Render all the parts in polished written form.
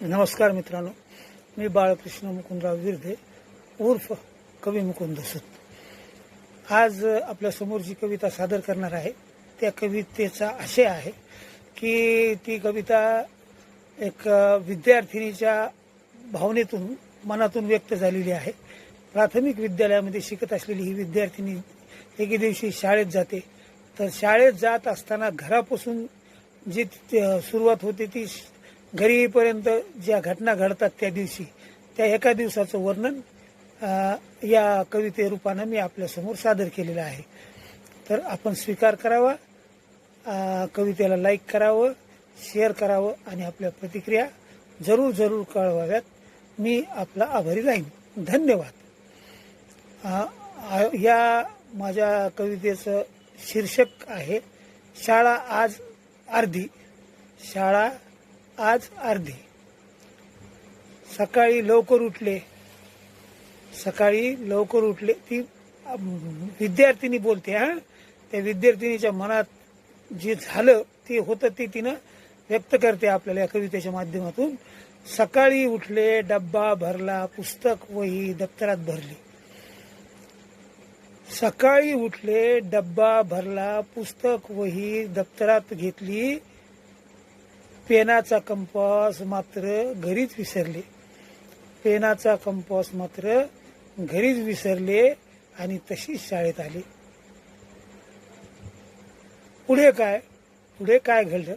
नमस्कार मित्रांनो, मी बाळकृष्ण मुकुंदराव विर्धे उर्फ कवी मुकुंद सूत आज आपल्या समोर जी कविता सादर करणार आहे त्या कवितेचा आशय आहे की ती कविता एक विद्यार्थिनीच्या भावनेतून मनातून व्यक्त झालेली आहे। प्राथमिक विद्यालयामध्ये शिकत असलेली ही विद्यार्थिनी एके दिवशी शाळेत जाते। तर शाळेत जात असताना घरापासून जी सुरुवात होते ती घरी येईपर्यंत ज्या घटना घडतात त्या दिवशी त्या एका दिवसाचं वर्णन या कविते रूपानं मी आपल्यासमोर सादर केलेलं आहे। तर आपण स्वीकार करावा, कवितेला लाईक करावं, शेअर करावं आणि आपल्या प्रतिक्रिया जरूर जरूर कळवाव्यात। मी आपला आभारी राहीन। धन्यवाद। या माझ्या कवितेचं शीर्षक आहे शाळा आज अर्धी। शाळा आज अर्धी। सकाळी लवकर उठले ती विद्यार्थिनी बोलते। त्या विद्यार्थिनीच्या मनात जे झालं ते होतं ते तिनं व्यक्त करते आपल्याला या कवितेच्या माध्यमातून। सकाळी उठले, डब्बा भरला, पुस्तक वही दप्तरात भरली। सकाळी उठले, डब्बा भरला, पुस्तक वही दप्तरात घेतली, पेनाचा कंपास मात्र घरीच विसरले। पेनाचा कंपास मात्र घरीच विसरले आणि तशीच शाळेत आले। पुढे काय घडलं?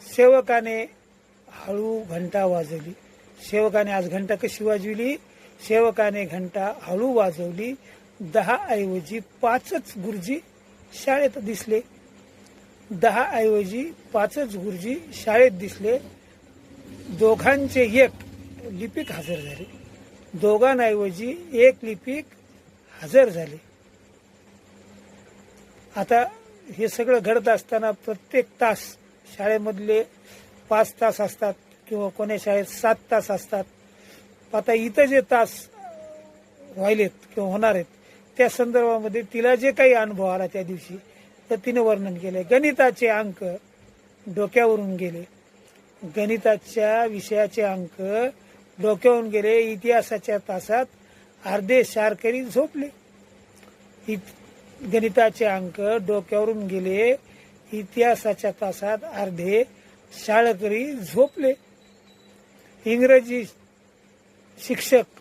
सेवकाने हळू घंटा वाजवली। सेवकाने आज घंटा कशी वाजविली? सेवकाने घंटा हळू वाजवली। 10 ऐवजी 5च गुरुजी शाळेत दिसले। 10 ऐवजी 5च गुरुजी शाळेत दिसले। दोघांचे एक लिपिक हजर झाले। दोघांऐवजी एक लिपिक हजर झाले। आता हे सगळं घडत असताना प्रत्येक तास शाळेमधले 5 तास असतात किंवा कोण्या शाळेत 7 तास असतात। आता इथं जे तास व्हायलेत किंवा होणार आहेत त्या संदर्भामध्ये तिला जे काही अनुभव आला त्या दिवशी तर तिने वर्णन केले। गणिताचे अंक डोक्यावरून गेले। गणिताच्या विषयाचे अंक डोक्यावरून गेले। इतिहासाच्या तासात अर्धे शाळकरी झोपले। गणिताचे अंक डोक्यावरून गेले। इतिहासाच्या तासात अर्धे शाळकरी झोपले। इंग्रजी शिक्षक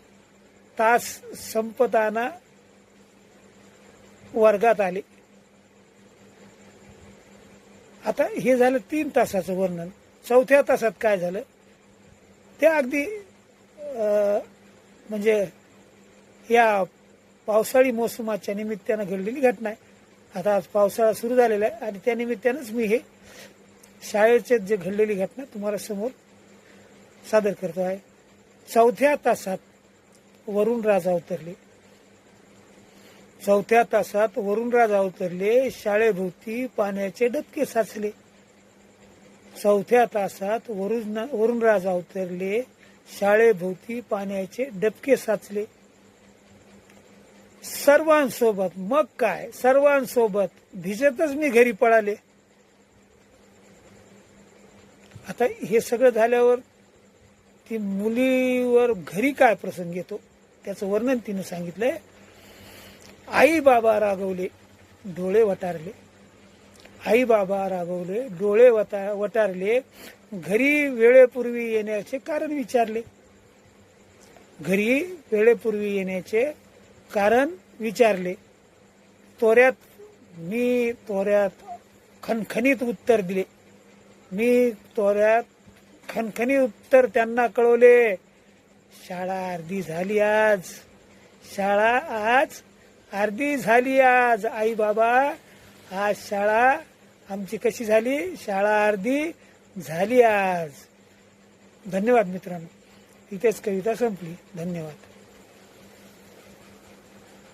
तास संपताना वर्गात आले। आता हे झालं 3 तासाचं वर्णन। 4थ्या तासात काय झालं ते अगदी म्हणजे या पावसाळी मोसमाच्या निमित्तानं घडलेली घटना आहे। आता आज पावसाळा सुरू झालेला आहे आणि त्या निमित्तानंच मी हे शाळेचे जे घडलेली घटना तुम्हाला समोर सादर करतो आहे। 4थ्या तासात वरुण राजा उतरले। 4थ्या तासात वरुण राजा उतरले। शाळेभोवती पाण्याचे डबके साचले। 4थ्या तासात वरुण राजा उतरले। शाळेभोवती पाण्याचे डबके साचले। सर्वांसोबत मग काय, सर्वांसोबत भिजतच मी घरी पळाले। आता हे सगळं झाल्यावर ती मुलीवर घरी काय प्रसंग येतो त्याचं वर्णन तिनं सांगितलंय। आई बाबा रागवले, डोळे वटारले। आई बाबा रागवले, डोळे वटारले। घरी वेळेपूर्वी येण्याचे कारण विचारले। घरी वेळेपूर्वी येण्याचे कारण विचारले। मी तोऱ्यात खणखणीत उत्तर दिले। मी तोऱ्यात खणखणीत उत्तर त्यांना कळवले। शाळा अर्धी झाली आज। शाळा आज अर्धी झाली आज। आई बाबा आज शाळा आमची कशी झाली? शाळा अर्धी झाली आज। धन्यवाद मित्रांनो। इथेच कविता संपली। धन्यवाद।